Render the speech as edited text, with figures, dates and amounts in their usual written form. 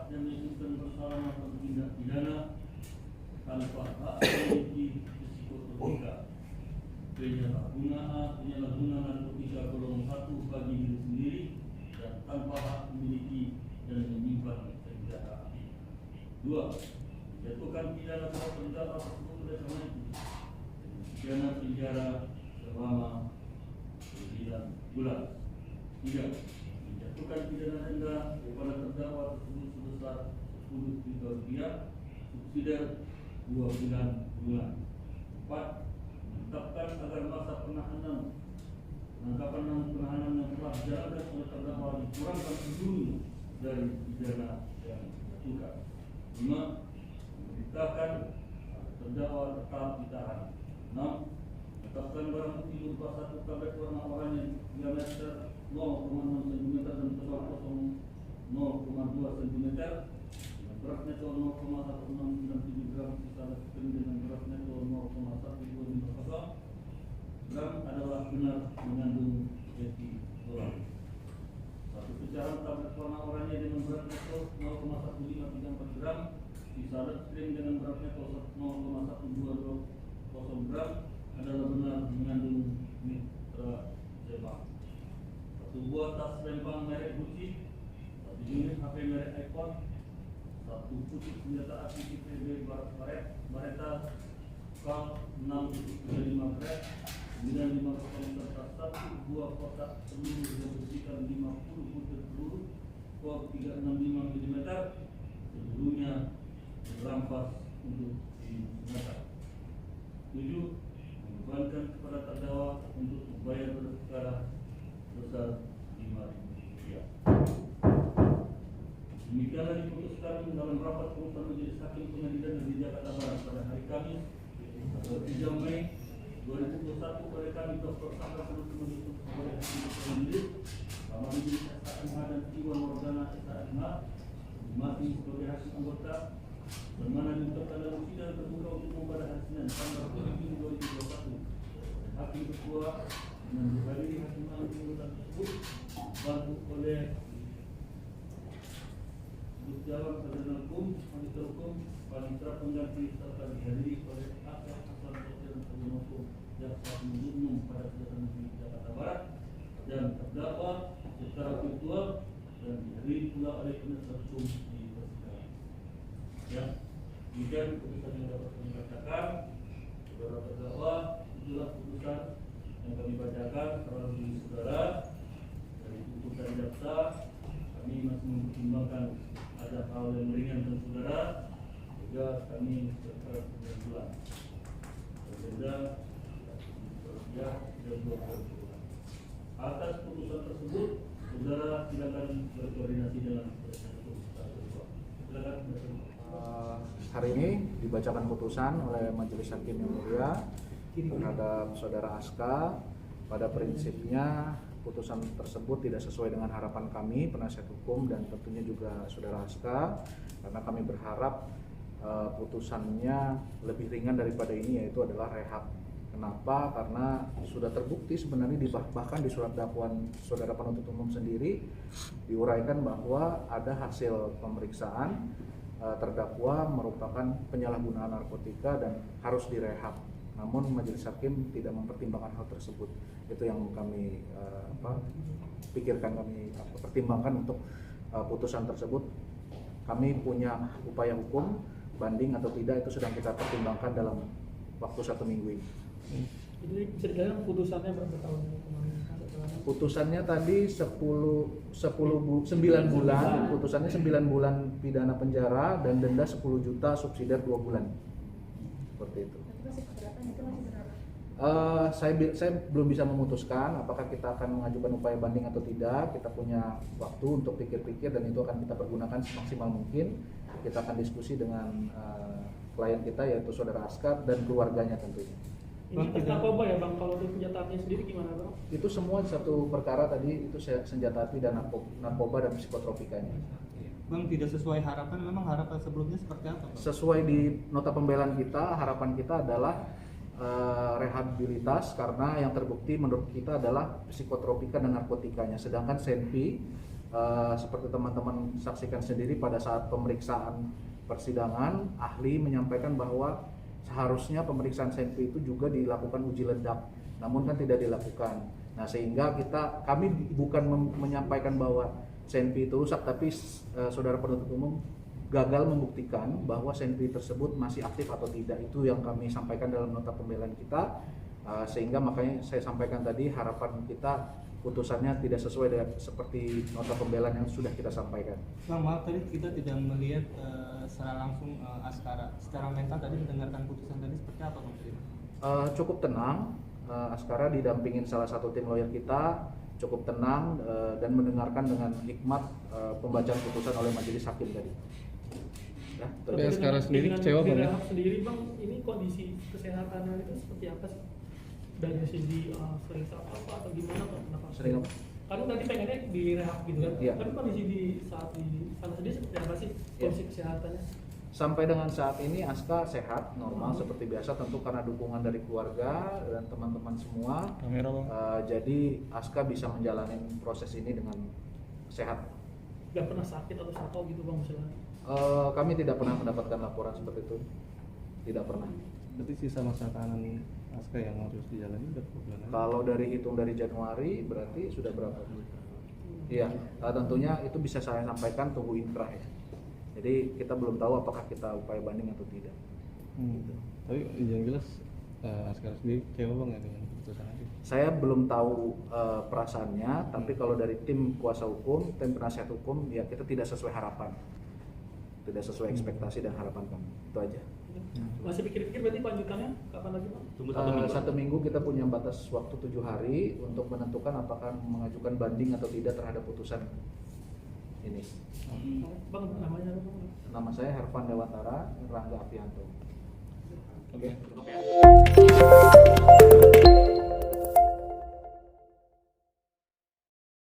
dapat dan dinyatakan bersalah atas tindak pidana tanpa hak memiliki psikotropika, penyalahgunaan narkotika golongan 1 bagi diri sendiri dan tanpa hak memiliki dan menyimpan senjata api. 2. Menjatuhkan pidana terhadap terdakwa tersebut oleh karena itu pidana penjara selama 9 bulan. 3. Menjatuhkan pidana denda kepada terdakwa tersebut sebesar 10 juta rupiah subsidiar 2 bulan kurungan. 4. Menetapkan agar masa penangkapan dan penahanan yang telah dijalankan oleh terdakwa dikurangkan seluruhnya dari pidana yang dijatuhkan. 5. Memerintahkan terdakwa tetap ditahan. 6. Menetapkan barang bukti berupa 1 tablet warna oranye diameter 0,6 cm dan tebal 0,2 cm dengan berat neto 0,1697 gram, sisa krim dengan berat neto 0,1250 gram adalah benar mengandung etilol. 1 pecahan tablet warna oranye dengan berat neto 0,1534 gram, sisa krim dengan berat neto 0,1220 gram adalah benar mengandung nitrazepam. 1 buah tas lempang merek Gucci, 1 unit HP merek iPhone, 1 pucuk senjata api IPB Baretta Kal 6.35 Fred 950 serta 1 buah kotak peluru yang berisikan 50 butir peluru kor 365 mm seluruhnya dirampas untuk dimusnahkan. 7. Membebankan kepada terdakwa untuk membayar perkara sebesar Rp5.000. Demikianlah diputuskan dalam rapat keputusan Majelis Hakim Pengadilan Negeri Jakarta Barat pada hari Kamis 3 Mei 2021 oleh kami Dr. Sandra Penutup Yusuf sebagai Hakim Pengadilan, Pak Majelis SHMH dan Iwan Wardana SHMH mati sebagai hakim anggota, dan mana ditetapkan dalam sidang terbuka umum pada hari Senin tanggal 7 Juni 2021. Hakim Ketua dengan dihadiri hakim anggota tersebut dibantu oleh Jalan Sarjana Hukum, Magister Hukum, Panitra Pengganti serta dihadiri oleh Akad Asal Sosial Sarjana Hukum Jaksa Penuntut Umum pada Kejaksaan Negeri Jakarta Barat dan terdakwa secara virtual dan dihadiri pula oleh penasihat hukum di persidangan. Ya, demikian keputusan yang dapat kami bacakan. Saudara terdakwa, itulah keputusan yang kami bacakan terhadap saudara. Dari putusan jaksa, kami masih mempertimbangkan ada hal yang meringankan saudara, juga kami berharap bulan berbeda ya dan 2 bulan. Atas putusan tersebut, saudara silakan berkoordinasi dengan penasihat hukum. Silakan. Hari ini dibacakan putusan oleh Majelis Hakim yang mulia terhadap saudara Aska. Pada prinsipnya putusan tersebut tidak sesuai dengan harapan kami penasihat hukum dan tentunya juga saudara Aska, karena kami berharap putusannya lebih ringan daripada ini, yaitu adalah rehab. Kenapa? Karena sudah terbukti sebenarnya bahkan di surat dakwaan saudara penuntut umum sendiri diuraikan bahwa ada hasil pemeriksaan terdakwa merupakan penyalahgunaan narkotika dan harus direhab. Namun majelis hakim tidak mempertimbangkan hal tersebut. Itu yang kami pertimbangkan untuk putusan tersebut. Kami punya upaya hukum, banding atau tidak itu sedang kita pertimbangkan dalam waktu 1 minggu ini. Jadi bisa dibilang putusannya berapa tahun kemarin? Putusannya tadi 9 bulan, putusannya 9 bulan pidana penjara dan denda 10 juta subsidiar 2 bulan. Seperti itu. Saya belum bisa memutuskan apakah kita akan mengajukan upaya banding atau tidak. Kita punya waktu untuk pikir-pikir dan itu akan kita pergunakan semaksimal mungkin. Kita akan diskusi dengan klien kita yaitu saudara Aska dan keluarganya tentunya. Ini tes narkoba ya Bang, kalau untuk senjataannya sendiri gimana Bang? Itu semua satu perkara tadi, itu senjata api dan narkoba dan psikotropikanya. Bang, tidak sesuai harapan, memang harapan sebelumnya seperti apa Bang? Sesuai di nota pembelaan kita, harapan kita adalah rehabilitas karena yang terbukti menurut kita adalah psikotropika dan narkotikanya. Sedangkan Senpi seperti teman-teman saksikan sendiri pada saat pemeriksaan persidangan, ahli menyampaikan bahwa seharusnya pemeriksaan SNP itu juga dilakukan uji ledak, namun kan tidak dilakukan. Nah, sehingga kami bukan menyampaikan bahwa SNP itu rusak, tapi saudara penuntut umum gagal membuktikan bahwa SNP tersebut masih aktif atau tidak. Itu yang kami sampaikan dalam nota pembelaan kita, sehingga makanya saya sampaikan tadi harapan kita putusannya tidak sesuai dengan seperti nota pembelaan yang sudah kita sampaikan. Bang, maaf tadi kita tidak melihat secara langsung Askara. Secara mental tadi mendengarkan putusan tadi seperti apa Bang? Cukup tenang, Askara didampingin salah satu tim lawyer kita, cukup tenang dan mendengarkan dengan hikmat pembacaan putusan oleh majelis hakim tadi. Ya, Tapi Askara sendiri dengan kecewa Bang ya? Rehab sendiri Bang, ini kondisi kesehatannya itu seperti apa sih? Dari segi sering apa atau gimana Bang? Kenapa? Sering apa? Karena tadi pengennya direhab gitu kan? Iya. Tapi kondisi di saat di sana sendiri seperti apa sih kondisi kesehatannya? Sampai dengan saat ini Aska sehat, normal seperti biasa, tentu karena dukungan dari keluarga dan teman-teman semua. Kamera Bang. Jadi Aska bisa menjalani proses ini dengan sehat. Gak pernah sakit atau sakau gitu Bang misalnya? Kami tidak pernah mendapatkan laporan seperti itu, tidak pernah. Berarti sisa masa tahanan Aska yang harus dijalani udah berapa bulan? Kalau hitung dari Januari berarti sudah berapa? Iya, tentunya itu bisa saya sampaikan tunggu inkrah ya. Jadi kita belum tahu apakah kita upaya banding atau tidak. Tapi yang jelas Askara sendiri kecewa Bang ya dengan keputusan itu. Saya belum tahu perasaannya, tapi kalau dari tim kuasa hukum, tim penasihat hukum, ya kita tidak sesuai harapan, tidak sesuai ekspektasi dan harapan kami. Itu aja. Masih pikir-pikir berarti lanjutannya kapan lagi Bang? Tunggu 1 minggu kita punya batas waktu 7 hari untuk menentukan apakah mengajukan banding atau tidak terhadap putusan ini. Bang namanya apa Bang? Nama saya Hervan Dewantara Rangga Apianto. Oke.